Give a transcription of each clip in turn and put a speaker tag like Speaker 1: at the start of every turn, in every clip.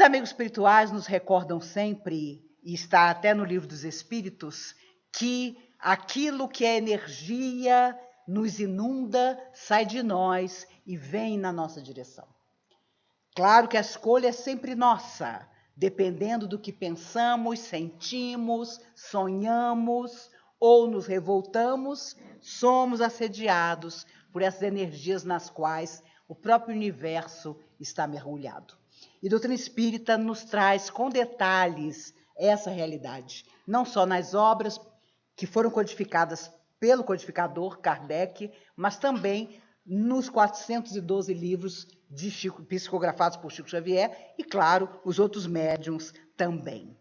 Speaker 1: amigos espirituais nos recordam sempre, e está até no Livro dos Espíritos, que aquilo que é energia nos inunda, sai de nós e vem na nossa direção. Claro que a escolha é sempre nossa, dependendo do que pensamos, sentimos, sonhamos ou nos revoltamos, somos assediados por essas energias nas quais o próprio universo está mergulhado. E a doutrina espírita nos traz com detalhes essa realidade, não só nas obras que foram codificadas pelo codificador Kardec, mas também nos 412 livros psicografados por Chico Xavier e, claro, os outros médiuns também.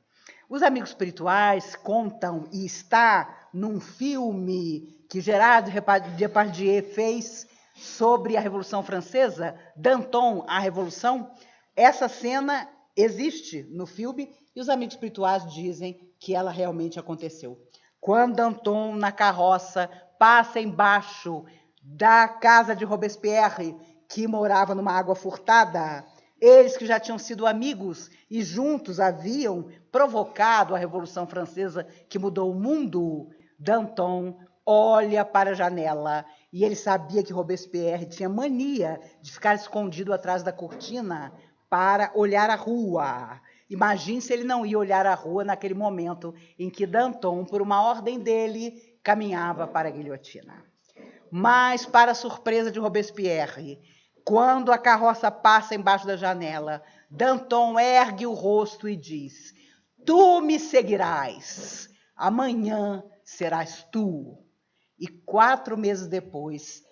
Speaker 1: Os amigos espirituais contam, e está num filme que Gerard Depardieu fez sobre a Revolução Francesa, Danton, a Revolução. Essa cena existe no filme e os amigos espirituais dizem que ela realmente aconteceu. Quando Danton, na carroça, passa embaixo da casa de Robespierre, que morava numa água furtada, eles que já tinham sido amigos e juntos haviam provocado a Revolução Francesa que mudou o mundo, Danton olha para a janela e ele sabia que Robespierre tinha mania de ficar escondido atrás da cortina para olhar a rua. Imagine se ele não ia olhar a rua naquele momento em que Danton, por uma ordem dele, caminhava para a guilhotina. Mas, para a surpresa de Robespierre, quando a carroça passa embaixo da janela, Danton ergue o rosto e diz: "Tu me seguirás, amanhã serás tu." E 4 meses depois,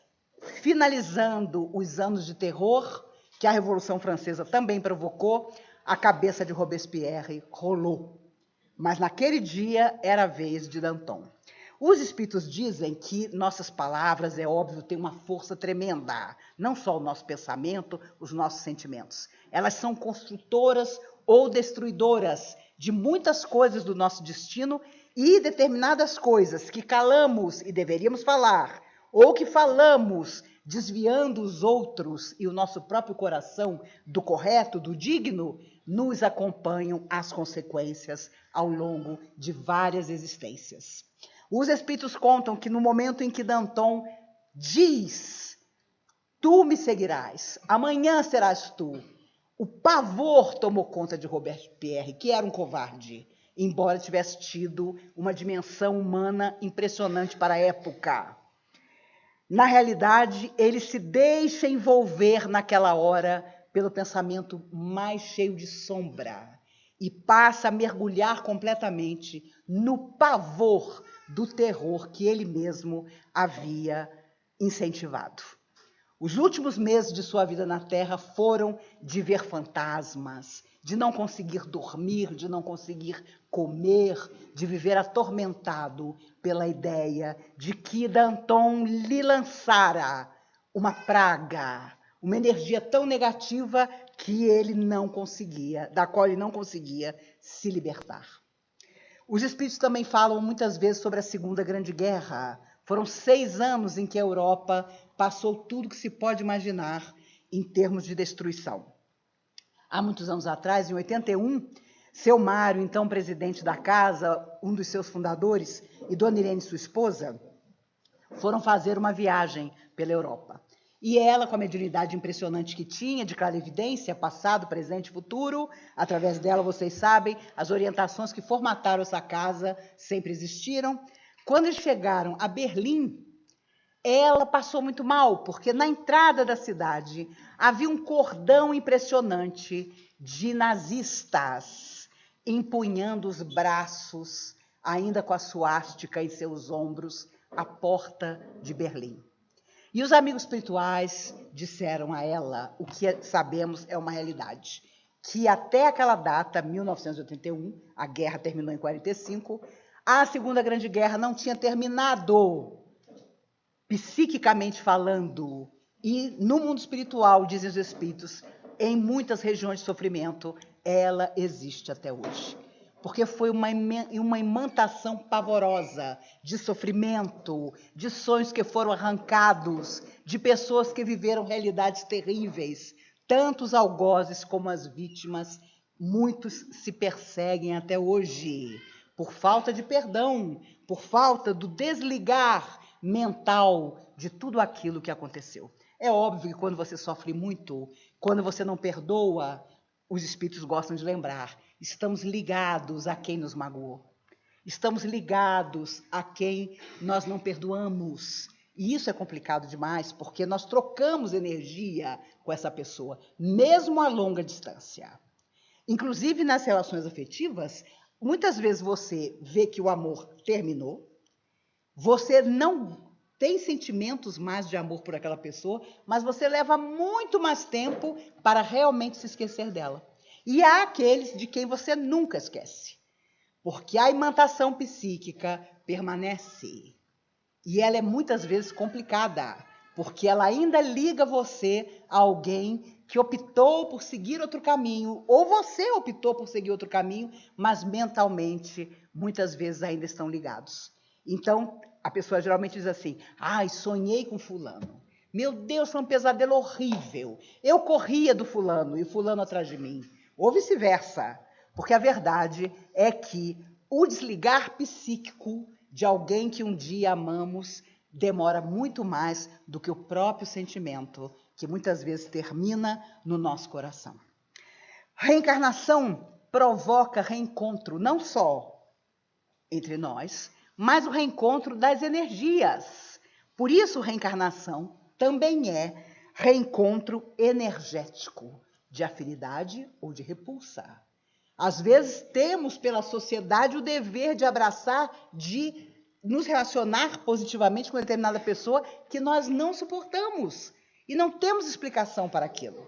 Speaker 1: finalizando os anos de terror que a Revolução Francesa também provocou, a cabeça de Robespierre rolou. Mas naquele dia era a vez de Danton. Os espíritos dizem que nossas palavras, é óbvio, têm uma força tremenda. Não só o nosso pensamento, os nossos sentimentos. Elas são construtoras ou destruidoras de muitas coisas do nosso destino e determinadas coisas que calamos e deveríamos falar, ou que falamos desviando os outros e o nosso próprio coração do correto, do digno, nos acompanham as consequências ao longo de várias existências. Os espíritos contam que no momento em que Danton diz: "Tu me seguirás, amanhã serás tu", o pavor tomou conta de Robespierre, que era um covarde, embora tivesse tido uma dimensão humana impressionante para a época. Na realidade, ele se deixa envolver naquela hora pelo pensamento mais cheio de sombra e passa a mergulhar completamente no pavor do terror que ele mesmo havia incentivado. Os últimos meses de sua vida na Terra foram de ver fantasmas, de não conseguir dormir, de não conseguir comer, de viver atormentado pela ideia de que Danton lhe lançara uma praga, uma energia tão negativa que ele não conseguia, da qual ele não conseguia se libertar. Os espíritos também falam muitas vezes sobre a Segunda Grande Guerra. Foram 6 anos em que a Europa passou tudo que se pode imaginar em termos de destruição. Há muitos anos atrás, em 81, seu Mário, então presidente da casa, um dos seus fundadores, e Dona Irene, sua esposa, foram fazer uma viagem pela Europa. E ela, com a mediunidade impressionante que tinha, de clarividência, passado, presente e futuro, através dela, vocês sabem, as orientações que formataram essa casa sempre existiram. Quando eles chegaram a Berlim, ela passou muito mal, porque na entrada da cidade havia um cordão impressionante de nazistas empunhando os braços, ainda com a suástica em seus ombros, à porta de Berlim. E os amigos espirituais disseram a ela o que sabemos é uma realidade, que até aquela data, 1981, a guerra terminou em 45, a Segunda Grande Guerra não tinha terminado, psiquicamente falando, e no mundo espiritual, dizem os espíritos, em muitas regiões de sofrimento, ela existe até hoje. Porque foi uma imantação pavorosa de sofrimento, de sonhos que foram arrancados, de pessoas que viveram realidades terríveis, tanto os algozes como as vítimas muitos se perseguem até hoje por falta de perdão, por falta do desligar mental de tudo aquilo que aconteceu. É óbvio que quando você sofre muito, quando você não perdoa, os espíritos gostam de lembrar, estamos ligados a quem nos magoou. Estamos ligados a quem nós não perdoamos. E isso é complicado demais, porque nós trocamos energia com essa pessoa, mesmo a longa distância. Inclusive, nas relações afetivas, muitas vezes você vê que o amor terminou, você não tem sentimentos mais de amor por aquela pessoa, mas você leva muito mais tempo para realmente se esquecer dela. E há aqueles de quem você nunca esquece, porque a imantação psíquica permanece. E ela é muitas vezes complicada, porque ela ainda liga você a alguém que optou por seguir outro caminho, ou você optou por seguir outro caminho, mas mentalmente, muitas vezes, ainda estão ligados. Então, a pessoa geralmente diz assim, ai, sonhei com fulano. Meu Deus, foi um pesadelo horrível. Eu corria do fulano e o fulano atrás de mim. Ou vice-versa, porque a verdade é que o desligar psíquico de alguém que um dia amamos demora muito mais do que o próprio sentimento, que muitas vezes termina no nosso coração. Reencarnação provoca reencontro, não só entre nós, mas o reencontro das energias. Por isso, reencarnação também é reencontro energético, de afinidade ou de repulsa. Às vezes temos pela sociedade o dever de abraçar, de nos relacionar positivamente com determinada pessoa que nós não suportamos e não temos explicação para aquilo.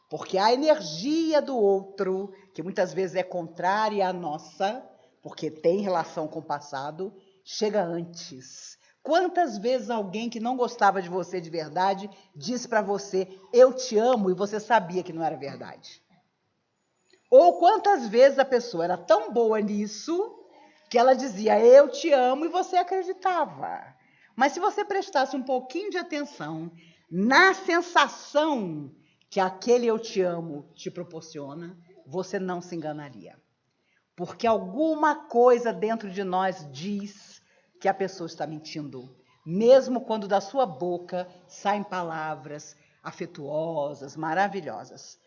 Speaker 1: Porque a energia do outro, que muitas vezes é contrária à nossa, porque tem relação com o passado, chega antes. Quantas vezes alguém que não gostava de você de verdade disse para você, eu te amo, e você sabia que não era verdade? Ou quantas vezes a pessoa era tão boa nisso que ela dizia, eu te amo, e você acreditava. Mas se você prestasse um pouquinho de atenção na sensação que aquele eu te amo te proporciona, você não se enganaria. Porque alguma coisa dentro de nós diz que a pessoa está mentindo, mesmo quando da sua boca saem palavras afetuosas, maravilhosas.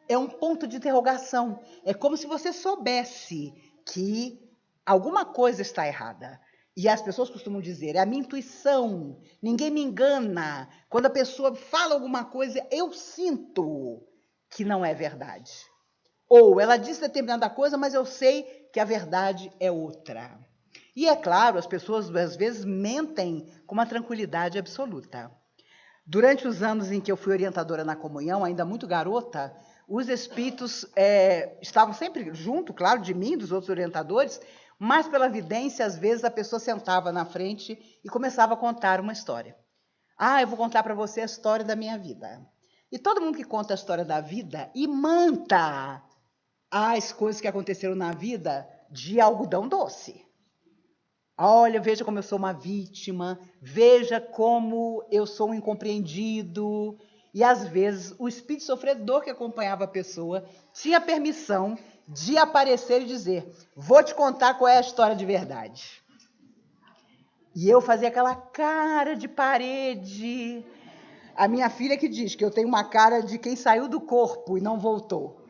Speaker 1: É um ponto de interrogação. É como se você soubesse que alguma coisa está errada. E as pessoas costumam dizer, é a minha intuição, ninguém me engana. Quando a pessoa fala alguma coisa, eu sinto que não é verdade. Ou ela disse determinada coisa, mas eu sei que a verdade é outra. E é claro, as pessoas às vezes mentem com uma tranquilidade absoluta. Durante os anos em que eu fui orientadora na comunhão, ainda muito garota, os espíritos estavam sempre junto, claro, de mim, dos outros orientadores, mas pela vidência, às vezes a pessoa sentava na frente e começava a contar uma história. Ah, eu vou contar para você a história da minha vida. E todo mundo que conta a história da vida imanta as coisas que aconteceram na vida de algodão doce. Olha, veja como eu sou uma vítima, veja como eu sou um incompreendido. E, às vezes, o espírito sofredor que acompanhava a pessoa tinha permissão de aparecer e dizer, vou te contar qual é a história de verdade. E eu fazia aquela cara de parede. A minha filha que diz que eu tenho uma cara de quem saiu do corpo e não voltou.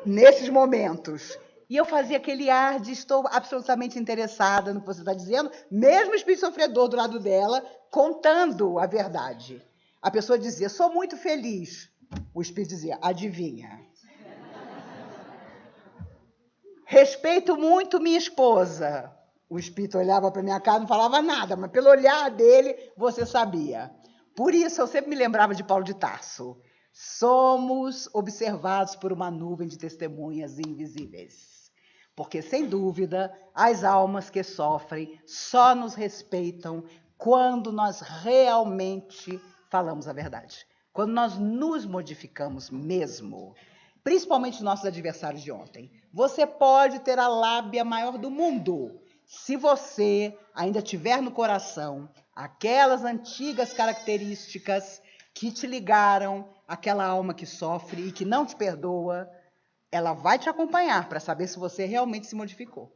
Speaker 1: Nesses momentos. E eu fazia aquele ar de estou absolutamente interessada no que você está dizendo, mesmo o espírito sofredor do lado dela, contando a verdade. A pessoa dizia, sou muito feliz. O espírito dizia, adivinha. Respeito muito minha esposa. O espírito olhava para minha cara e não falava nada, mas pelo olhar dele, você sabia. Por isso, eu sempre me lembrava de Paulo de Tarso. Somos observados por uma nuvem de testemunhas invisíveis. Porque, sem dúvida, as almas que sofrem só nos respeitam quando nós realmente falamos a verdade. Quando nós nos modificamos mesmo. Principalmente os nossos adversários de ontem. Você pode ter a lábia maior do mundo. Se você ainda tiver no coração aquelas antigas características que te ligaram àquela alma que sofre e que não te perdoa, ela vai te acompanhar para saber se você realmente se modificou.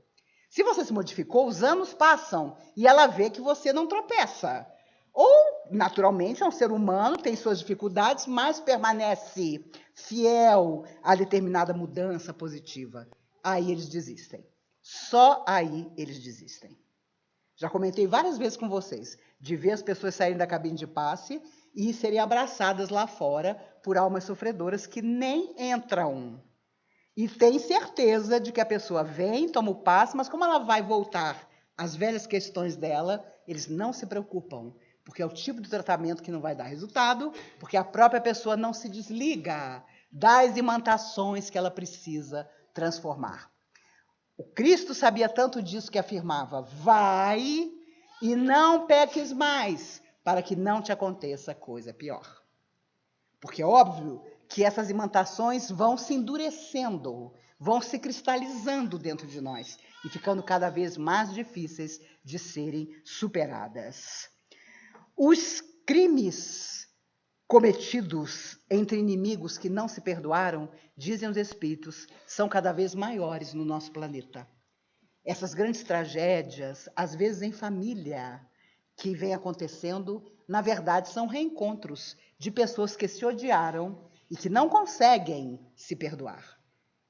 Speaker 1: Se você se modificou, os anos passam e ela vê que você não tropeça. Ou, naturalmente, é um ser humano, tem suas dificuldades, mas permanece fiel a determinada mudança positiva. Aí eles desistem. Só aí eles desistem. Já comentei várias vezes com vocês de ver as pessoas saírem da cabine de passe e serem abraçadas lá fora por almas sofredoras que nem entram. E tem certeza de que a pessoa vem, toma o passe, mas como ela vai voltar às velhas questões dela, eles não se preocupam, porque é o tipo de tratamento que não vai dar resultado, porque a própria pessoa não se desliga das imantações que ela precisa transformar. O Cristo sabia tanto disso que afirmava: vai e não peques mais, para que não te aconteça coisa pior. Porque é óbvio que essas imantações vão se endurecendo, vão se cristalizando dentro de nós e ficando cada vez mais difíceis de serem superadas. Os crimes cometidos entre inimigos que não se perdoaram, dizem os espíritos, são cada vez maiores no nosso planeta. Essas grandes tragédias, às vezes em família, que vem acontecendo, na verdade, são reencontros de pessoas que se odiaram e que não conseguem se perdoar.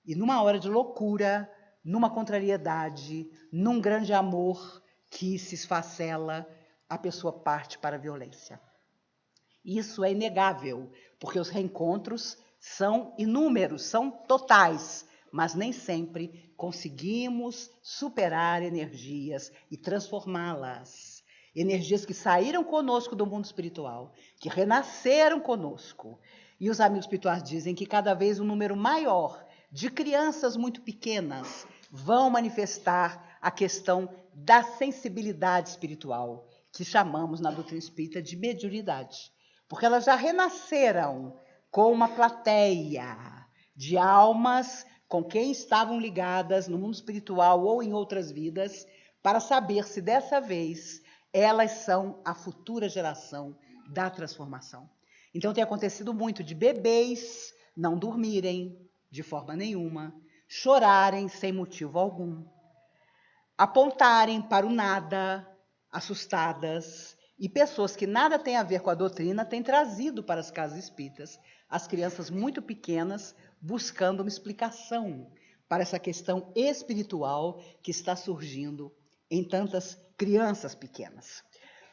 Speaker 1: E numa hora de loucura, numa contrariedade, num grande amor que se esfacela, a pessoa parte para a violência. Isso é inegável, porque os reencontros são inúmeros, são totais, mas nem sempre conseguimos superar energias e transformá-las. Energias que saíram conosco do mundo espiritual, que renasceram conosco. E os amigos espirituais dizem que cada vez um número maior de crianças muito pequenas vão manifestar a questão da sensibilidade espiritual, que chamamos na doutrina espírita de mediunidade. Porque elas já renasceram com uma plateia de almas com quem estavam ligadas no mundo espiritual ou em outras vidas, para saber se dessa vez elas são a futura geração da transformação. Então tem acontecido muito de bebês não dormirem de forma nenhuma, chorarem sem motivo algum, apontarem para o nada, assustadas, e pessoas que nada têm a ver com a doutrina têm trazido para as casas espíritas as crianças muito pequenas buscando uma explicação para essa questão espiritual que está surgindo em tantas crianças pequenas.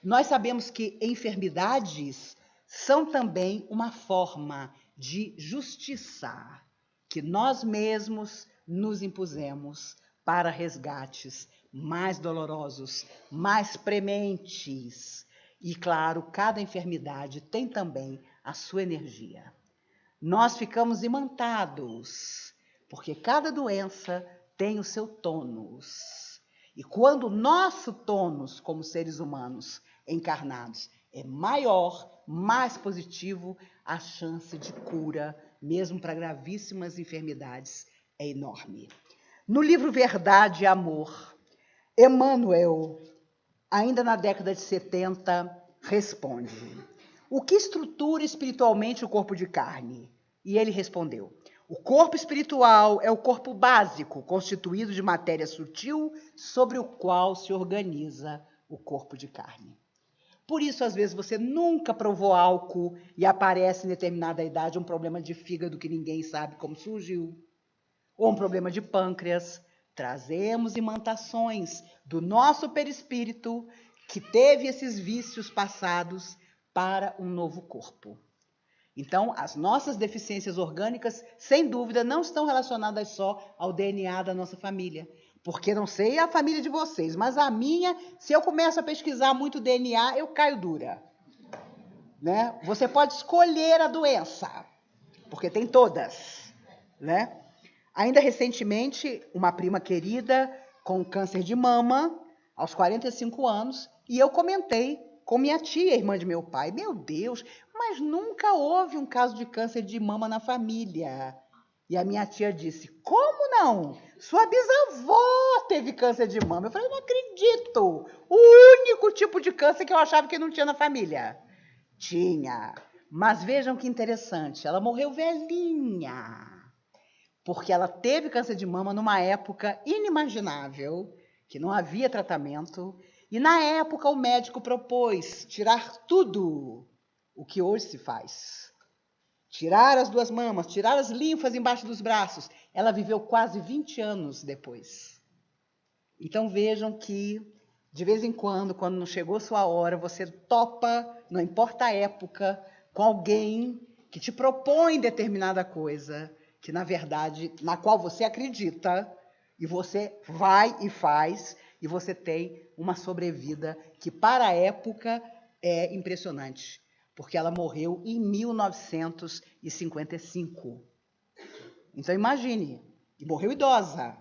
Speaker 1: Nós sabemos que enfermidades são também uma forma de justiça que nós mesmos nos impusemos para resgates mais dolorosos, mais prementes. E, claro, cada enfermidade tem também a sua energia. Nós ficamos imantados, porque cada doença tem o seu tônus. E quando o nosso tônus, como seres humanos encarnados, é maior, mais positivo, a chance de cura, mesmo para gravíssimas enfermidades, é enorme. No livro Verdade e Amor, Emmanuel, ainda na década de 70, responde: o que estrutura espiritualmente o corpo de carne? E ele respondeu: o corpo espiritual é o corpo básico, constituído de matéria sutil, sobre o qual se organiza o corpo de carne. Por isso, às vezes, você nunca provou álcool e aparece em determinada idade um problema de fígado que ninguém sabe como surgiu, ou um problema de pâncreas. Trazemos imantações do nosso perispírito que teve esses vícios passados para um novo corpo. Então, as nossas deficiências orgânicas, sem dúvida, não estão relacionadas só ao DNA da nossa família. Porque não sei a família de vocês, mas a minha, se eu começo a pesquisar muito DNA, eu caio dura. Né? Você pode escolher a doença, porque tem todas. Né? Ainda recentemente, uma prima querida com câncer de mama, aos 45 anos, e eu comentei com minha tia, irmã de meu pai: meu Deus, mas nunca houve um caso de câncer de mama na família. E a minha tia disse: como não? Sua bisavó teve câncer de mama. Eu falei: não acredito. O único tipo de câncer que eu achava que não tinha na família. Tinha. Mas vejam que interessante, ela morreu velhinha. porque ela teve câncer de mama numa época inimaginável, que não havia tratamento, e na época o médico propôs tirar tudo o que hoje se faz. Tirar as 2 mamas, tirar as linfas embaixo dos braços. Ela viveu quase 20 anos depois. Então vejam que, de vez em quando não chegou sua hora, você topa, não importa a época, com alguém que te propõe determinada coisa, que na verdade, na qual você acredita, e você vai e faz, e você tem uma sobrevida que para a época é impressionante, porque ela morreu em 1955. Então imagine, e morreu idosa.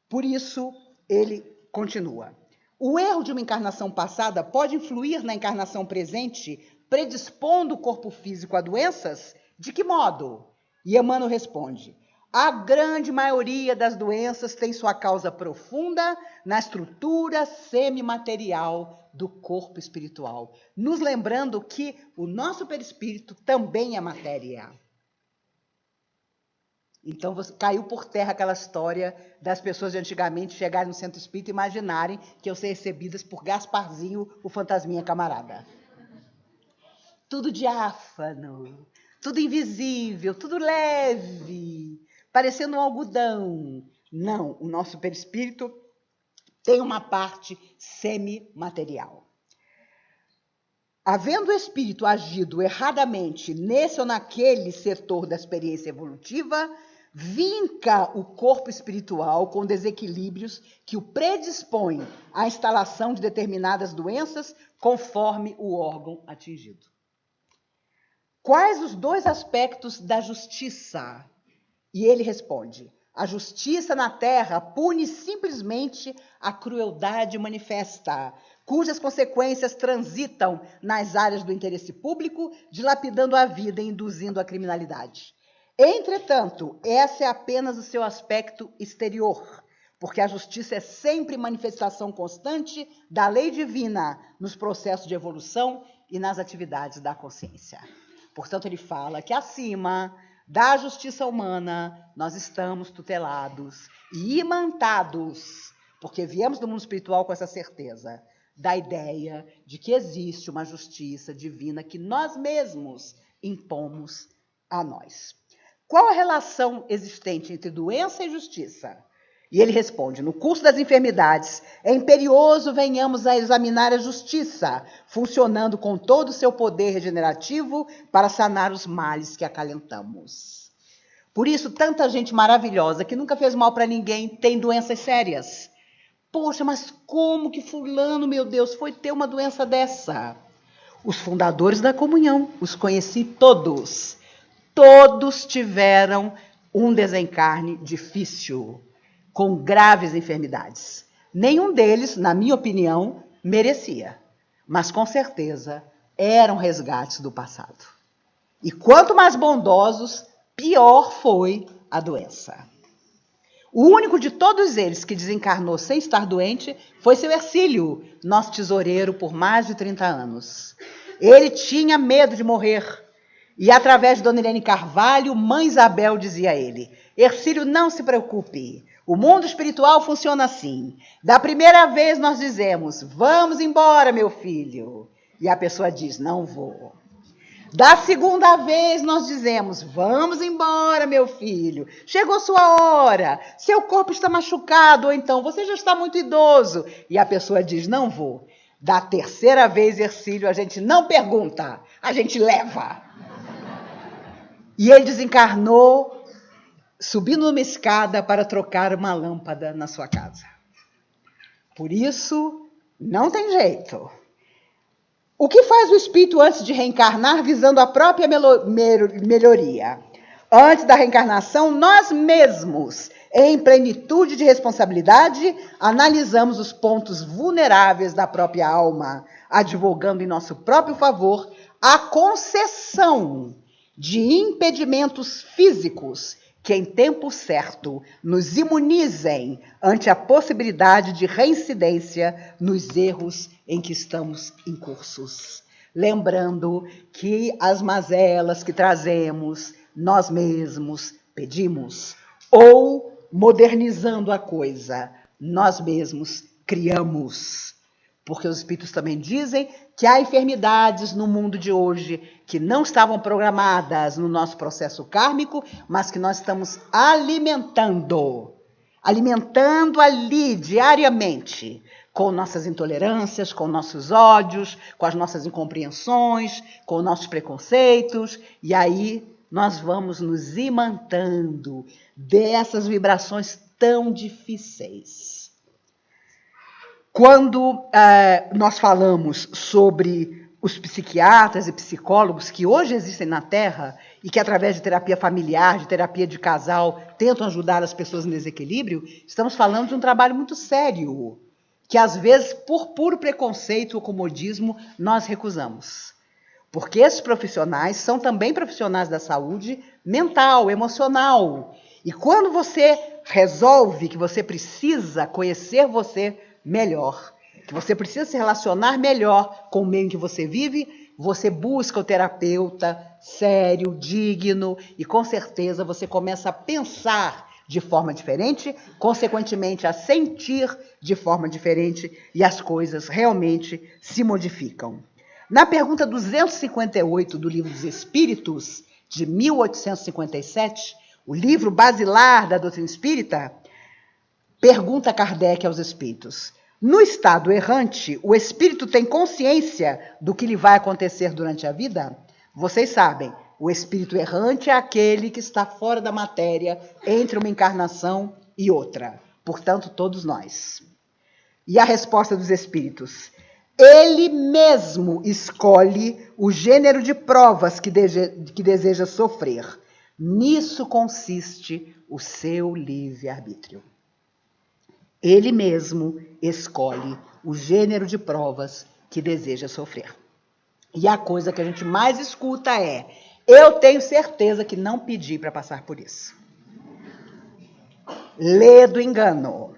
Speaker 1: Por isso, ele continua. O erro de uma encarnação passada pode influir na encarnação presente, predispondo o corpo físico a doenças? De que modo? E Emmanuel responde: a grande maioria das doenças tem sua causa profunda na estrutura semimaterial do corpo espiritual, nos lembrando que o nosso perispírito também é matéria. Então caiu por terra aquela história das pessoas de antigamente chegarem no centro espírita e imaginarem que iam ser recebidas por Gasparzinho, o fantasminha camarada. Tudo diáfano, tudo invisível, tudo leve, parecendo um algodão. Não, o nosso perispírito tem uma parte semimaterial. Havendo o espírito agido erradamente nesse ou naquele setor da experiência evolutiva, vinca o corpo espiritual com desequilíbrios que o predispõem à instalação de determinadas doenças conforme o órgão atingido. Quais os 2 aspectos da justiça? E ele responde: a justiça na terra pune simplesmente a crueldade manifesta, cujas consequências transitam nas áreas do interesse público, dilapidando a vida e induzindo a criminalidade. Entretanto, esse é apenas o seu aspecto exterior, porque a justiça é sempre manifestação constante da lei divina nos processos de evolução e nas atividades da consciência. Portanto, ele fala que acima da justiça humana nós estamos tutelados e imantados, porque viemos do mundo espiritual com essa certeza da ideia de que existe uma justiça divina que nós mesmos impomos a nós. Qual a relação existente entre doença e justiça? E ele responde: no curso das enfermidades, é imperioso venhamos a examinar a justiça, funcionando com todo o seu poder regenerativo para sanar os males que acalentamos. Por isso, tanta gente maravilhosa que nunca fez mal para ninguém tem doenças sérias. Poxa, mas como que fulano, meu Deus, foi ter uma doença dessa? Os fundadores da comunhão, os conheci todos. Todos tiveram um desencarne difícil, com graves enfermidades. Nenhum deles, na minha opinião, merecia, mas com certeza eram resgates do passado. E quanto mais bondosos, pior foi a doença. O único de todos eles que desencarnou sem estar doente foi seu Hercílio, nosso tesoureiro por mais de 30 anos. Ele tinha medo de morrer. E através de Dona Irene Carvalho, Mãe Isabel dizia a ele: Hercílio, não se preocupe. O mundo espiritual funciona assim. Da primeira vez nós dizemos: vamos embora, meu filho. E a pessoa diz: não vou. Da segunda vez nós dizemos: vamos embora, meu filho. Chegou sua hora. Seu corpo está machucado, ou então você já está muito idoso. E a pessoa diz: não vou. Da terceira vez, Hercílio, a gente não pergunta, a gente leva. E ele desencarnou subindo numa escada para trocar uma lâmpada na sua casa. Por isso, não tem jeito. O que faz o espírito antes de reencarnar, visando a própria melhoria? Antes da reencarnação, nós mesmos, em plenitude de responsabilidade, analisamos os pontos vulneráveis da própria alma, advogando em nosso próprio favor a concessão de impedimentos físicos que, em tempo certo, nos imunizem ante a possibilidade de reincidência nos erros em que estamos incursos. Lembrando que as mazelas que trazemos, nós mesmos pedimos, ou, modernizando a coisa, nós mesmos criamos. Porque os espíritos também dizem que há enfermidades no mundo de hoje que não estavam programadas no nosso processo kármico, mas que nós estamos alimentando ali diariamente, com nossas intolerâncias, com nossos ódios, com as nossas incompreensões, com nossos preconceitos, e aí nós vamos nos imantando dessas vibrações tão difíceis. Quando nós falamos sobre os psiquiatras e psicólogos que hoje existem na Terra e que, através de terapia familiar, de terapia de casal, tentam ajudar as pessoas em desequilíbrio, estamos falando de um trabalho muito sério, que às vezes, por puro preconceito ou comodismo, nós recusamos. Porque esses profissionais são também profissionais da saúde mental, emocional. E quando você resolve que você precisa conhecer você melhor, que você precisa se relacionar melhor com o meio em que você vive, você busca o terapeuta sério, digno, e com certeza você começa a pensar de forma diferente, consequentemente a sentir de forma diferente, e as coisas realmente se modificam. Na pergunta 258 do Livro dos Espíritos, de 1857, o livro basilar da doutrina espírita, pergunta Kardec aos espíritos: no estado errante, o espírito tem consciência do que lhe vai acontecer durante a vida? Vocês sabem, o espírito errante é aquele que está fora da matéria, entre uma encarnação e outra. Portanto, todos nós. E a resposta dos espíritos: ele mesmo escolhe o gênero de provas que deseja sofrer. Nisso consiste o seu livre-arbítrio. Ele mesmo escolhe o gênero de provas que deseja sofrer. E a coisa que a gente mais escuta é: eu tenho certeza que não pedi para passar por isso. Lê do engano.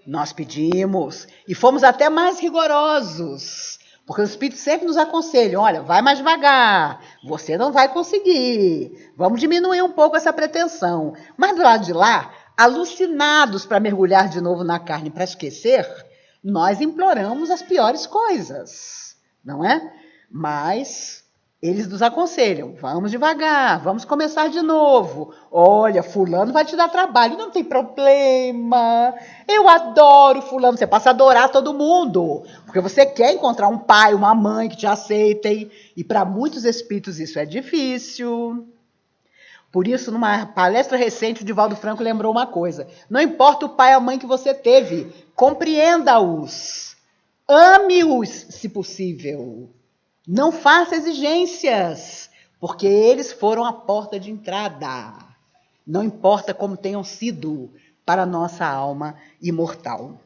Speaker 1: Nós pedimos e fomos até mais rigorosos, porque os espíritos sempre nos aconselham: olha, vai mais devagar, você não vai conseguir, vamos diminuir um pouco essa pretensão. Mas do lado de lá, alucinados para mergulhar de novo na carne para esquecer, nós imploramos as piores coisas, não é? Mas eles nos aconselham: vamos devagar, vamos começar de novo. Olha, fulano vai te dar trabalho, não tem problema. Eu adoro fulano, você passa a adorar todo mundo, porque você quer encontrar um pai, uma mãe que te aceitem, e para muitos espíritos isso é difícil. Por isso, numa palestra recente, o Divaldo Franco lembrou uma coisa: não importa o pai ou a mãe que você teve, compreenda-os, ame-os, se possível. Não faça exigências, porque eles foram a porta de entrada. Não importa como tenham sido para a nossa alma imortal.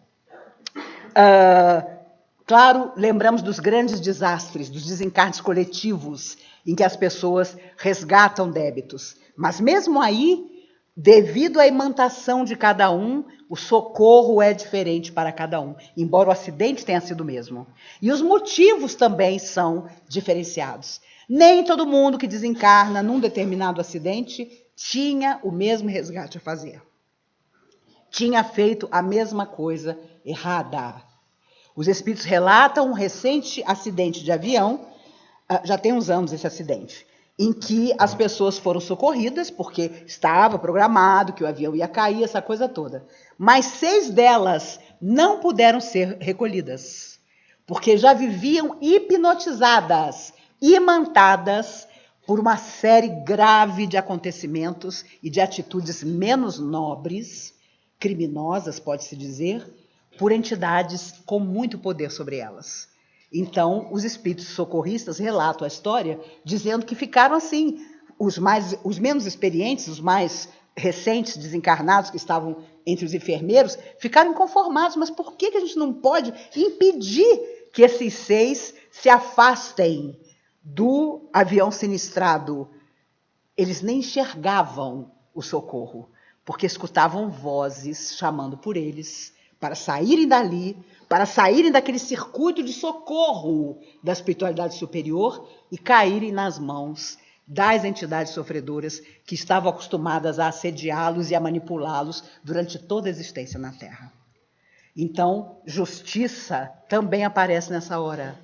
Speaker 1: Claro, lembramos dos grandes desastres, dos desencarnes coletivos, em que as pessoas resgatam débitos. Mas mesmo aí, devido à imantação de cada um, o socorro é diferente para cada um, embora o acidente tenha sido o mesmo. E os motivos também são diferenciados. Nem todo mundo que desencarna num determinado acidente tinha o mesmo resgate a fazer. Tinha feito a mesma coisa errada. Os espíritos relatam um recente acidente de avião, já tem uns anos esse acidente, em que as pessoas foram socorridas, porque estava programado que o avião ia cair, essa coisa toda. Mas 6 delas não puderam ser recolhidas, porque já viviam hipnotizadas, imantadas por uma série grave de acontecimentos e de atitudes menos nobres, criminosas, pode-se dizer, por entidades com muito poder sobre elas. Então, os espíritos socorristas relatam a história dizendo que ficaram assim, os menos experientes, os mais recentes desencarnados que estavam entre os enfermeiros, ficaram inconformados. Mas por que a gente não pode impedir que esses 6 se afastem do avião sinistrado? Eles nem enxergavam o socorro, porque escutavam vozes chamando por eles para saírem dali, para saírem daquele circuito de socorro da espiritualidade superior e caírem nas mãos das entidades sofredoras que estavam acostumadas a assediá-los e a manipulá-los durante toda a existência na Terra. Então, justiça também aparece nessa hora.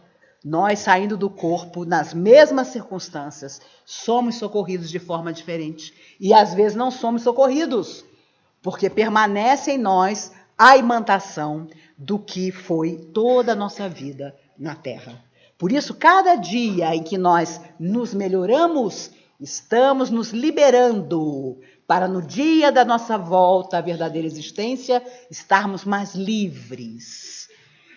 Speaker 1: Nós, saindo do corpo, nas mesmas circunstâncias, somos socorridos de forma diferente. E, às vezes, não somos socorridos, porque permanece em nós a imantação do que foi toda a nossa vida na Terra. Por isso, cada dia em que nós nos melhoramos, estamos nos liberando para, no dia da nossa volta à verdadeira existência, estarmos mais livres,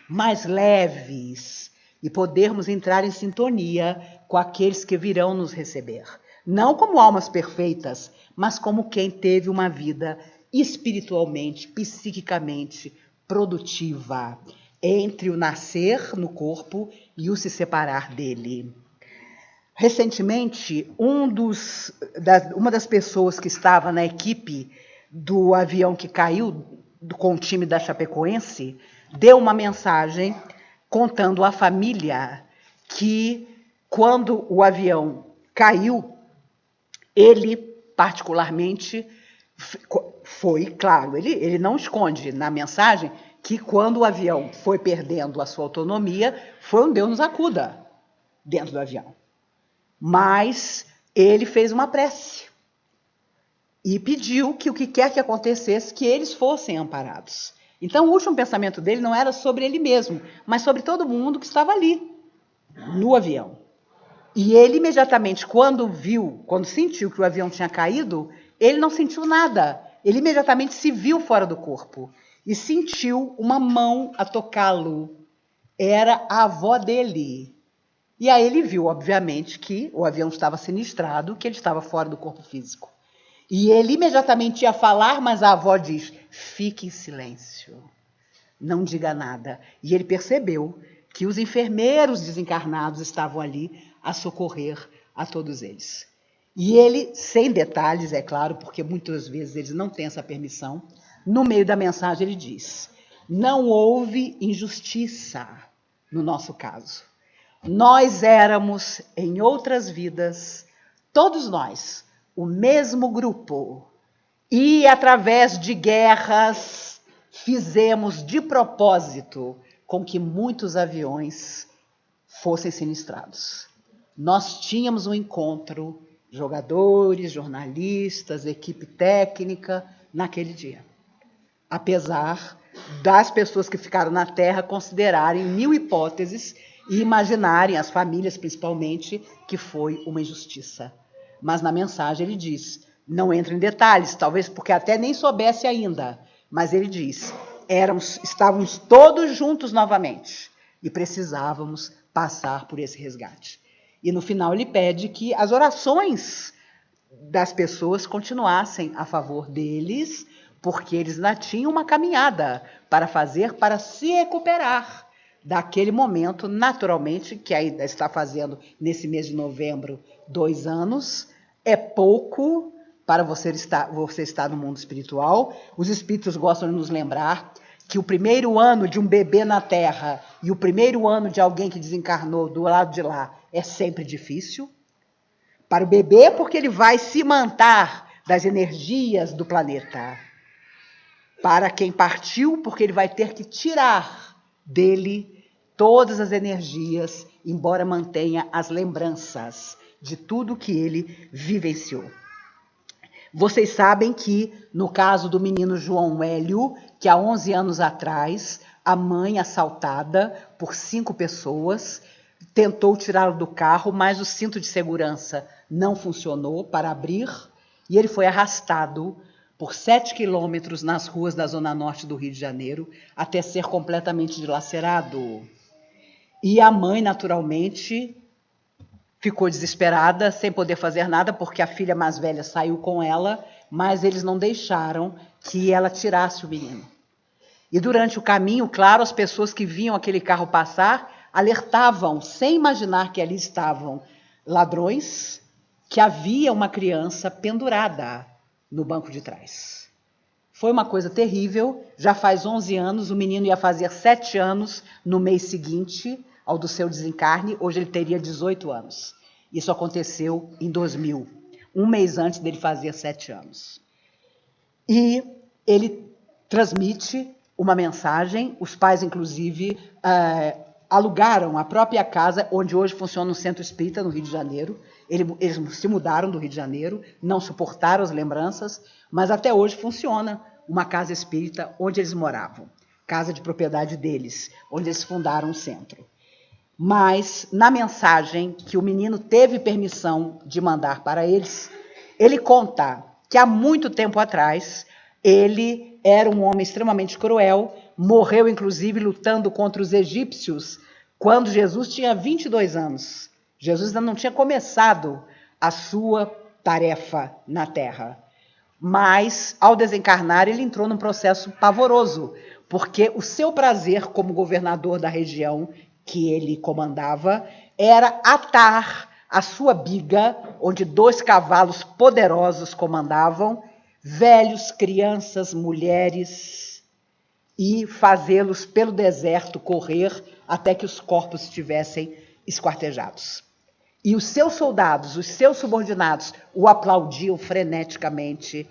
Speaker 1: mais leves, e podermos entrar em sintonia com aqueles que virão nos receber. Não como almas perfeitas, mas como quem teve uma vida espiritualmente, psiquicamente produtiva, entre o nascer no corpo e o se separar dele. Recentemente, uma das pessoas que estava na equipe do avião que caiu com o time da Chapecoense deu uma mensagem contando à família que, quando o avião caiu, ele, particularmente, foi, claro, ele não esconde na mensagem que, quando o avião foi perdendo a sua autonomia, foi um Deus nos acuda dentro do avião. Mas ele fez uma prece e pediu que o que quer que acontecesse, que eles fossem amparados. Então, o último pensamento dele não era sobre ele mesmo, mas sobre todo mundo que estava ali, no avião. E ele, imediatamente, quando sentiu que o avião tinha caído, ele não sentiu nada. Ele imediatamente se viu fora do corpo e sentiu uma mão a tocá-lo. Era a avó dele. E aí ele viu, obviamente, que o avião estava sinistrado, que ele estava fora do corpo físico. E ele imediatamente ia falar, mas a avó diz: fique em silêncio, não diga nada. E ele percebeu que os enfermeiros desencarnados estavam ali a socorrer a todos eles. E ele, sem detalhes, é claro, porque muitas vezes eles não têm essa permissão, no meio da mensagem ele diz: não houve injustiça no nosso caso. Nós éramos, em outras vidas, todos nós, o mesmo grupo. E, através de guerras, fizemos de propósito com que muitos aviões fossem sinistrados. Nós tínhamos um encontro, jogadores, jornalistas, equipe técnica, naquele dia. Apesar das pessoas que ficaram na Terra considerarem 1000 hipóteses e imaginarem, as famílias principalmente, que foi uma injustiça. Mas na mensagem ele diz, não entra em detalhes, talvez porque até nem soubesse ainda, mas ele diz, estávamos todos juntos novamente e precisávamos passar por esse resgate. E no final ele pede que as orações das pessoas continuassem a favor deles, porque eles ainda tinham uma caminhada para fazer para se recuperar daquele momento, naturalmente, que ainda está fazendo nesse mês de novembro 2 anos, é pouco para você estar no mundo espiritual. Os espíritos gostam de nos lembrar que o primeiro ano de um bebê na Terra e o primeiro ano de alguém que desencarnou do lado de lá é sempre difícil. Para o bebê, porque ele vai se imantar das energias do planeta. Para quem partiu, porque ele vai ter que tirar dele todas as energias, embora mantenha as lembranças de tudo que ele vivenciou. Vocês sabem que, no caso do menino João Hélio, que há 11 anos atrás, a mãe, assaltada por 5 pessoas, tentou tirá-lo do carro, mas o cinto de segurança não funcionou para abrir, e ele foi arrastado por 7 quilômetros nas ruas da zona norte do Rio de Janeiro, até ser completamente dilacerado. E a mãe, naturalmente, ficou desesperada, sem poder fazer nada, porque a filha mais velha saiu com ela, mas eles não deixaram que ela tirasse o menino. E durante o caminho, claro, as pessoas que viam aquele carro passar alertavam, sem imaginar que ali estavam ladrões, que havia uma criança pendurada no banco de trás. Foi uma coisa terrível, já faz 11 anos, o menino ia fazer 7 anos no mês seguinte ao do seu desencarne, hoje ele teria 18 anos. Isso aconteceu em 2000, um mês antes dele fazer 7 anos. E ele transmite uma mensagem, os pais, inclusive, alugaram a própria casa, onde hoje funciona um centro espírita no Rio de Janeiro. Eles se mudaram do Rio de Janeiro, não suportaram as lembranças, mas até hoje funciona uma casa espírita onde eles moravam, casa de propriedade deles, onde eles fundaram o centro. Mas, na mensagem que o menino teve permissão de mandar para eles, ele conta que há muito tempo atrás, ele era um homem extremamente cruel, morreu inclusive lutando contra os egípcios, quando Jesus tinha 22 anos. Jesus ainda não tinha começado a sua tarefa na Terra. Mas, ao desencarnar, ele entrou num processo pavoroso, porque o seu prazer como governador da região que ele comandava era atar a sua biga, onde 2 cavalos poderosos comandavam, velhos, crianças, mulheres, e fazê-los pelo deserto correr até que os corpos estivessem esquartejados. E os seus soldados, os seus subordinados, o aplaudiam freneticamente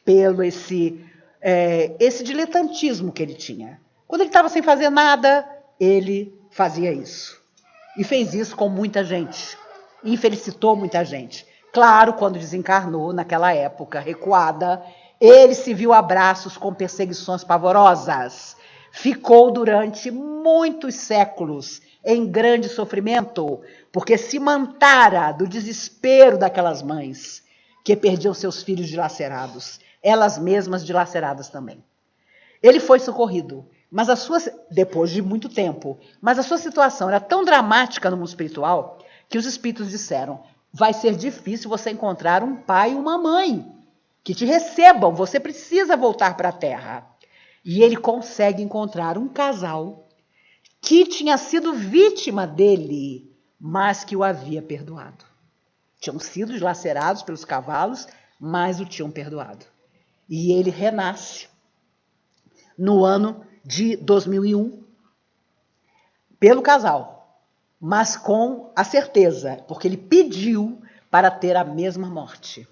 Speaker 1: pelo esse diletantismo que ele tinha. Quando ele estava sem fazer nada, ele fazia isso. E fez isso com muita gente. E felicitou muita gente. Claro, quando desencarnou, naquela época recuada, ele se viu a braços com perseguições pavorosas. Ficou durante muitos séculos em grande sofrimento, porque se mantara do desespero daquelas mães que perdiam seus filhos dilacerados, elas mesmas dilaceradas também. Ele foi socorrido, mas depois de muito tempo, mas a sua situação era tão dramática no mundo espiritual que os espíritos disseram: vai ser difícil você encontrar um pai e uma mãe que te recebam, você precisa voltar para a Terra. E ele consegue encontrar um casal que tinha sido vítima dele, mas que o havia perdoado. Tinham sido dilacerados pelos cavalos, mas o tinham perdoado. E ele renasce no ano de 2001 pelo casal, mas com a certeza, porque ele pediu para ter a mesma morte.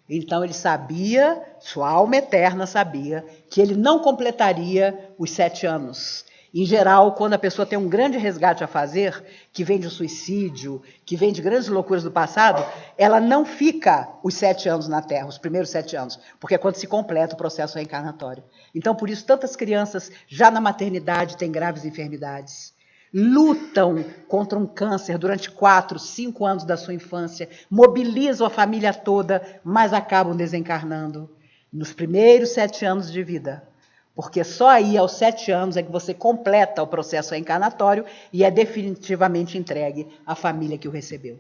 Speaker 1: Então ele sabia, sua alma eterna sabia, que ele não completaria os 7 anos. Em geral, quando a pessoa tem um grande resgate a fazer, que vem de um suicídio, que vem de grandes loucuras do passado, ela não fica os 7 anos na Terra, os primeiros 7 anos, porque é quando se completa o processo reencarnatório. Então, por isso, tantas crianças já na maternidade têm graves enfermidades. Lutam contra um câncer durante 4, 5 anos da sua infância, mobilizam a família toda, mas acabam desencarnando nos primeiros 7 anos de vida. Porque só aí, aos 7 anos, é que você completa o processo reencarnatório e é definitivamente entregue à família que o recebeu.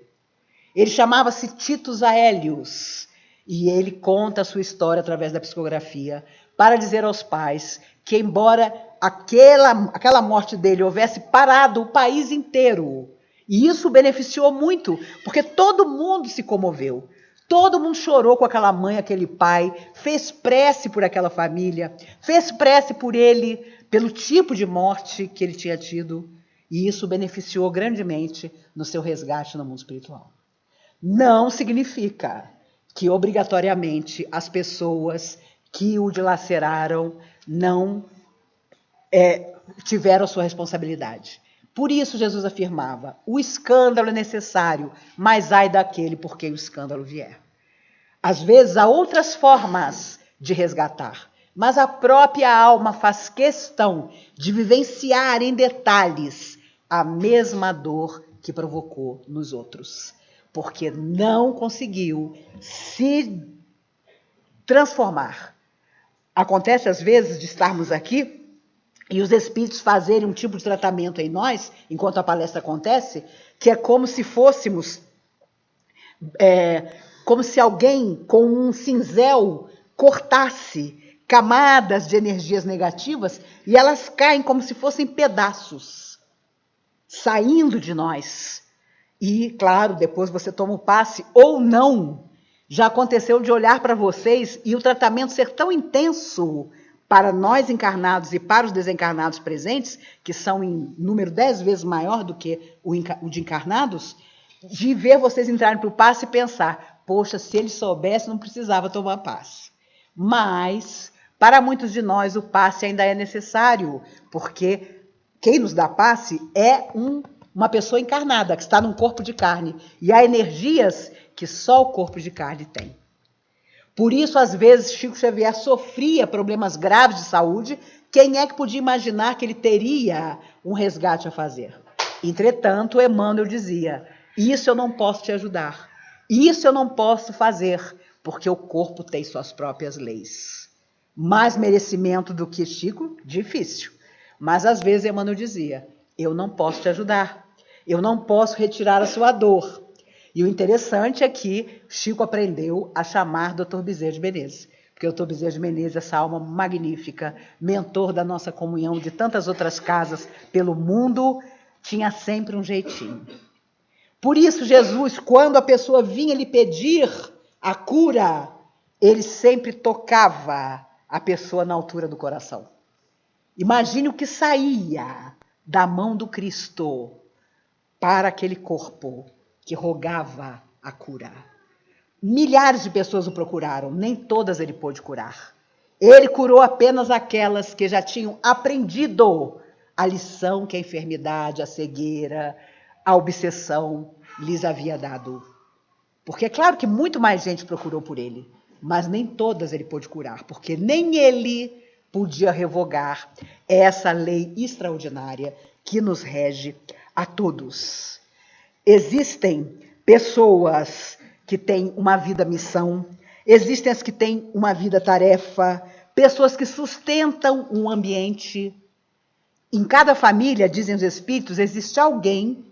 Speaker 1: Ele chamava-se Titus Aelius e ele conta a sua história através da psicografia para dizer aos pais que, embora aquela morte dele houvesse parado o país inteiro, e isso beneficiou muito, porque todo mundo se comoveu. Todo mundo chorou com aquela mãe, aquele pai, fez prece por aquela família, fez prece por ele, pelo tipo de morte que ele tinha tido, e isso beneficiou grandemente no seu resgate no mundo espiritual. Não significa que, obrigatoriamente, as pessoas que o dilaceraram não tiveram a sua responsabilidade. Por isso Jesus afirmava: o escândalo é necessário, mas ai daquele por quem o escândalo vier. Às vezes há outras formas de resgatar, mas a própria alma faz questão de vivenciar em detalhes a mesma dor que provocou nos outros, porque não conseguiu se transformar. Acontece às vezes de estarmos aqui e os espíritos fazerem um tipo de tratamento em nós, enquanto a palestra acontece, que é como se fôssemos, como se alguém com um cinzel cortasse camadas de energias negativas e elas caem como se fossem pedaços, saindo de nós. E, claro, depois você toma o passe ou não. Já aconteceu de olhar para vocês e o tratamento ser tão intenso para nós encarnados e para os desencarnados presentes, que são em número 10 vezes maior do que o de encarnados, de ver vocês entrarem para o passe e pensar, poxa, se ele soubesse, não precisava tomar passe. Mas, para muitos de nós, o passe ainda é necessário, porque quem nos dá passe é uma pessoa encarnada, que está num corpo de carne, e há energias que só o corpo de carne tem. Por isso, às vezes, Chico Xavier sofria problemas graves de saúde. Quem é que podia imaginar que ele teria um resgate a fazer? Entretanto, Emmanuel dizia, isso eu não posso te ajudar, isso eu não posso fazer, porque o corpo tem suas próprias leis. Mais merecimento do que Chico? Difícil. Mas às vezes Emmanuel dizia, eu não posso te ajudar, eu não posso retirar a sua dor. E o interessante é que Chico aprendeu a chamar Dr. Bezerra de Menezes, porque o Dr. Bezerra de Menezes, essa alma magnífica, mentor da nossa comunhão, de tantas outras casas pelo mundo, tinha sempre um jeitinho. Por isso, Jesus, quando a pessoa vinha lhe pedir a cura, ele sempre tocava a pessoa na altura do coração. Imagine o que saía da mão do Cristo para aquele corpo que rogava a cura. Milhares de pessoas o procuraram, nem todas ele pôde curar. Ele curou apenas aquelas que já tinham aprendido a lição que a enfermidade, a cegueira, a obsessão lhes havia dado. Porque é claro que muito mais gente procurou por ele, mas nem todas ele pôde curar, porque nem ele podia revogar essa lei extraordinária que nos rege a todos. Existem pessoas que têm uma vida missão, existem as que têm uma vida tarefa, pessoas que sustentam um ambiente. Em cada família, dizem os espíritos, existe alguém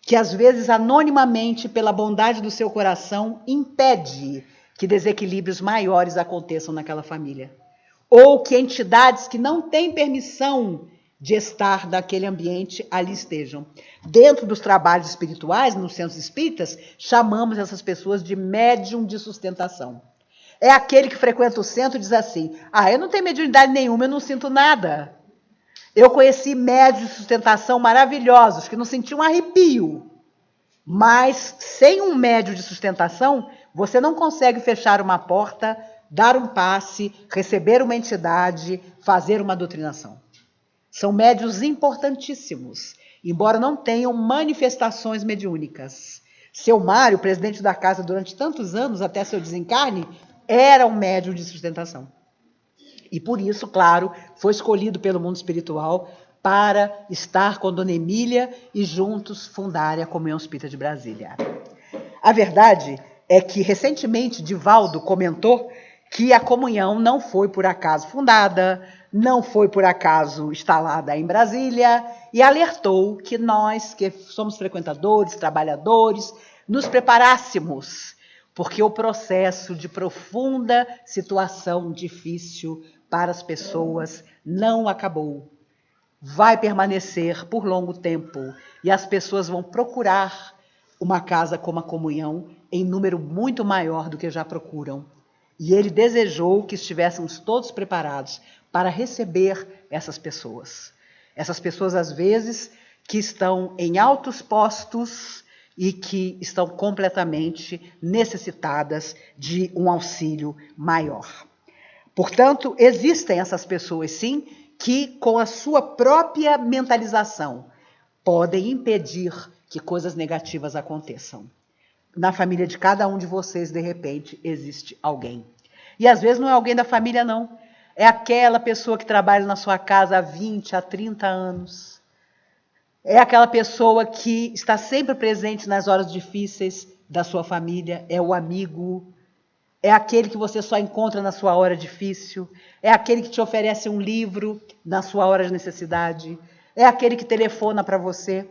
Speaker 1: que às vezes anonimamente, pela bondade do seu coração, impede que desequilíbrios maiores aconteçam naquela família. Ou que entidades que não têm permissão de estar naquele ambiente ali estejam. Dentro dos trabalhos espirituais, nos centros espíritas, chamamos essas pessoas de médium de sustentação. É aquele que frequenta o centro e diz assim, eu não tenho mediunidade nenhuma, eu não sinto nada. Eu conheci médios de sustentação maravilhosos, que não sentiam um arrepio. Mas sem um médio de sustentação, você não consegue fechar uma porta, dar um passe, receber uma entidade, fazer uma doutrinação. São médios importantíssimos, embora não tenham manifestações mediúnicas. Seu Mário, presidente da casa durante tantos anos, até seu desencarne, era um médium de sustentação. E por isso, claro, foi escolhido pelo mundo espiritual para estar com Dona Emília e juntos fundarem a Comunhão Espírita de Brasília. A verdade é que, recentemente, Divaldo comentou que a comunhão não foi por acaso fundada, não foi por acaso instalada em Brasília, e alertou que nós, que somos frequentadores, trabalhadores, nos preparássemos, porque o processo de profunda situação difícil para as pessoas não acabou. Vai permanecer por longo tempo, e as pessoas vão procurar uma casa como a comunhão em número muito maior do que já procuram. E ele desejou que estivéssemos todos preparados para receber essas pessoas. Essas pessoas, às vezes, que estão em altos postos e que estão completamente necessitadas de um auxílio maior. Portanto, existem essas pessoas, sim, que, com a sua própria mentalização, podem impedir que coisas negativas aconteçam. Na família de cada um de vocês, de repente, existe alguém. E às vezes não é alguém da família, não. É aquela pessoa que trabalha na sua casa há 20, há 30 anos. É aquela pessoa que está sempre presente nas horas difíceis da sua família. É o amigo. É aquele que você só encontra na sua hora difícil. É aquele que te oferece um livro na sua hora de necessidade. É aquele que telefona para você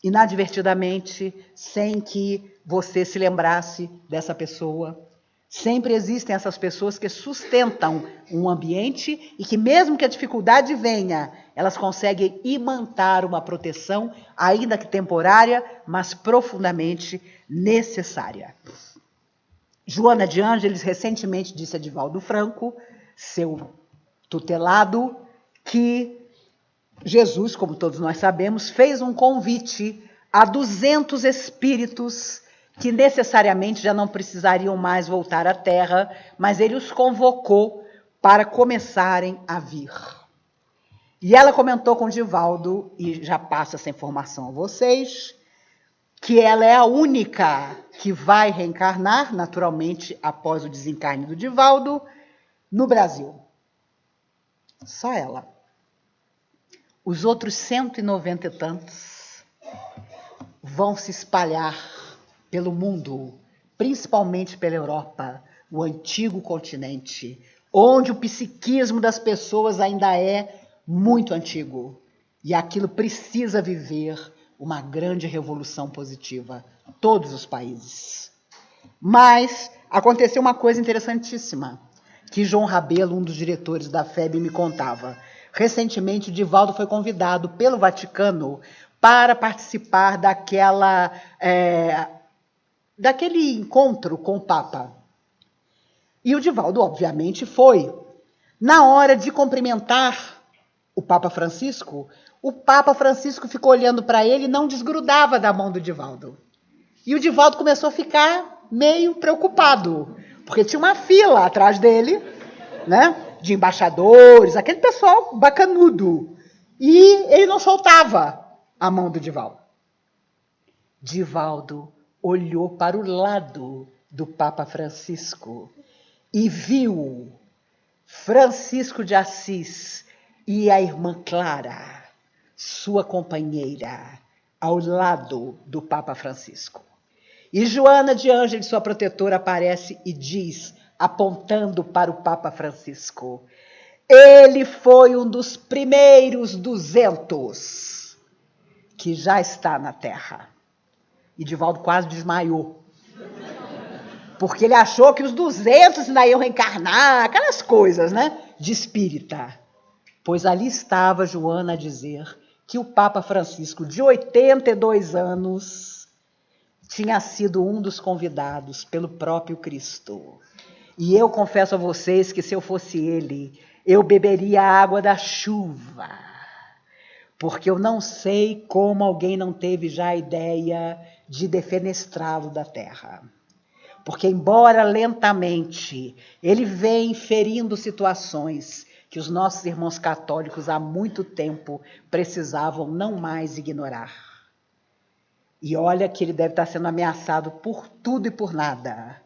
Speaker 1: inadvertidamente, sem que você se lembrasse dessa pessoa. Sempre existem essas pessoas que sustentam um ambiente e que, mesmo que a dificuldade venha, elas conseguem imantar uma proteção, ainda que temporária, mas profundamente necessária. Joana de Ângeles recentemente disse a Divaldo Franco, seu tutelado, que Jesus, como todos nós sabemos, fez um convite a 200 espíritos que necessariamente já não precisariam mais voltar à Terra, mas ele os convocou para começarem a vir. E ela comentou com Divaldo, e já passo essa informação a vocês, que ela é a única que vai reencarnar, naturalmente, após o desencarne do Divaldo, no Brasil. Só ela. Os outros 190 e tantos vão se espalhar pelo mundo, principalmente pela Europa, o antigo continente, onde o psiquismo das pessoas ainda é muito antigo. E aquilo precisa viver uma grande revolução positiva. Todos os países. Mas aconteceu uma coisa interessantíssima, que João Rabelo, um dos diretores da FEB, me contava. Recentemente, o Divaldo foi convidado pelo Vaticano para participar daquele encontro com o Papa. E o Divaldo, obviamente, foi. Na hora de cumprimentar o Papa Francisco ficou olhando para ele e não desgrudava da mão do Divaldo. E o Divaldo começou a ficar meio preocupado, porque tinha uma fila atrás dele, né, de embaixadores, aquele pessoal bacanudo. E ele não soltava a mão do Divaldo. Divaldo olhou para o lado do Papa Francisco e viu Francisco de Assis e a irmã Clara, sua companheira, ao lado do Papa Francisco. E Joana de Ângeles, sua protetora, aparece e diz, apontando para o Papa Francisco, ele foi um dos primeiros 200 que já está na Terra. E Divaldo quase desmaiou. Porque ele achou que os 200 ainda iam reencarnar, aquelas coisas, né, de espírita. Pois ali estava Joana a dizer que o Papa Francisco, de 82 anos, tinha sido um dos convidados pelo próprio Cristo. E eu confesso a vocês que se eu fosse ele, eu beberia a água da chuva. Porque eu não sei como alguém não teve já a ideia de defenestrá-lo da terra. Porque, embora lentamente, ele vem ferindo situações que os nossos irmãos católicos há muito tempo precisavam não mais ignorar. E olha que ele deve estar sendo ameaçado por tudo e por nada.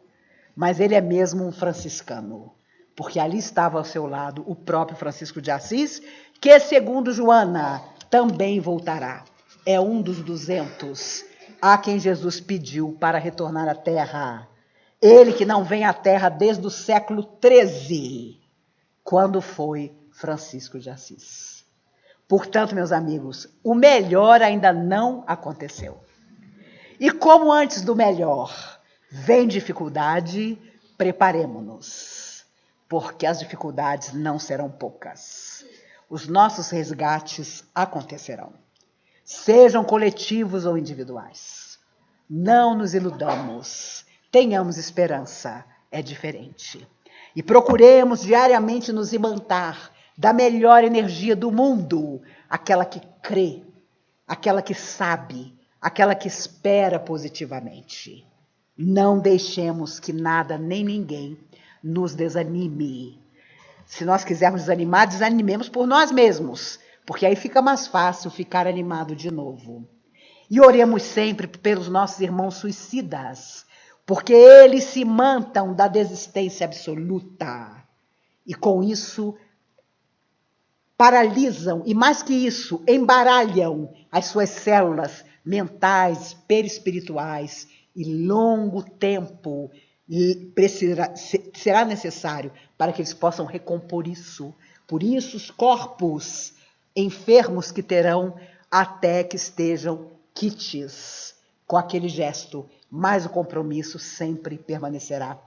Speaker 1: Mas ele é mesmo um franciscano, porque ali estava ao seu lado o próprio Francisco de Assis, que, segundo Joana, também voltará. É um dos 200 a quem Jesus pediu para retornar à Terra. Ele que não vem à Terra desde o século XIII, quando foi Francisco de Assis. Portanto, meus amigos, o melhor ainda não aconteceu. E como antes do melhor vem dificuldade, preparemo-nos, porque as dificuldades não serão poucas. Os nossos resgates acontecerão, sejam coletivos ou individuais. Não nos iludamos, tenhamos esperança, é diferente. E procuremos diariamente nos imantar da melhor energia do mundo, aquela que crê, aquela que sabe, aquela que espera positivamente. Não deixemos que nada nem ninguém nos desanime. Se nós quisermos desanimar, desanimemos por nós mesmos, porque aí fica mais fácil ficar animado de novo. E oremos sempre pelos nossos irmãos suicidas, porque eles se mantam da desistência absoluta. E com isso, paralisam, e mais que isso, embaralham as suas células mentais, perispirituais, e longo tempo será necessário para que eles possam recompor isso. Por isso, os corpos enfermos que terão até que estejam quites com aquele gesto, mas o compromisso sempre permanecerá.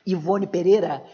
Speaker 1: Ivone Pereira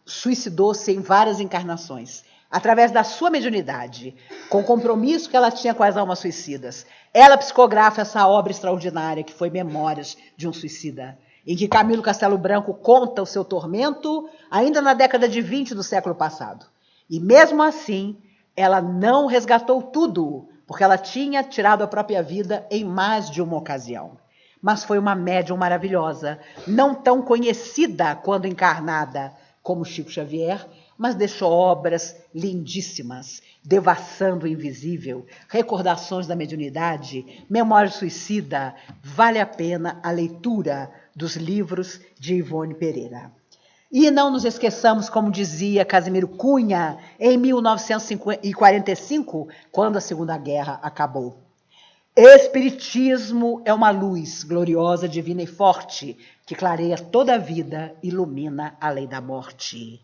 Speaker 1: suicidou-se em várias encarnações, através da sua mediunidade, com o compromisso que ela tinha com as almas suicidas. Ela psicografa essa obra extraordinária que foi Memórias de um Suicida, em que Camilo Castelo Branco conta o seu tormento ainda na década de 20 do século passado. E mesmo assim, ela não resgatou tudo, porque ela tinha tirado a própria vida em mais de uma ocasião. Mas foi uma médium maravilhosa, não tão conhecida quando encarnada como Chico Xavier, mas deixou obras lindíssimas, Devassando o Invisível, Recordações da Mediunidade, Memória Suicida. Vale a pena a leitura dos livros de Ivone Pereira. E não nos esqueçamos, como dizia Casimiro Cunha, em 1945, quando a Segunda Guerra acabou. Espiritismo é uma luz gloriosa, divina e forte, que clareia toda a vida, ilumina além da morte.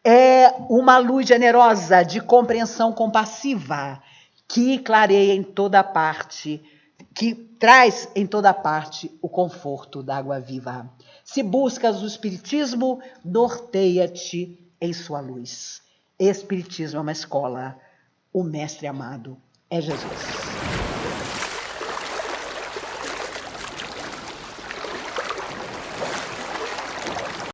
Speaker 1: É uma luz generosa, de compreensão compassiva, que clareia em toda parte, que traz em toda parte o conforto da água viva. Se buscas o Espiritismo, norteia-te em sua luz. Espiritismo é uma escola. O mestre amado é Jesus.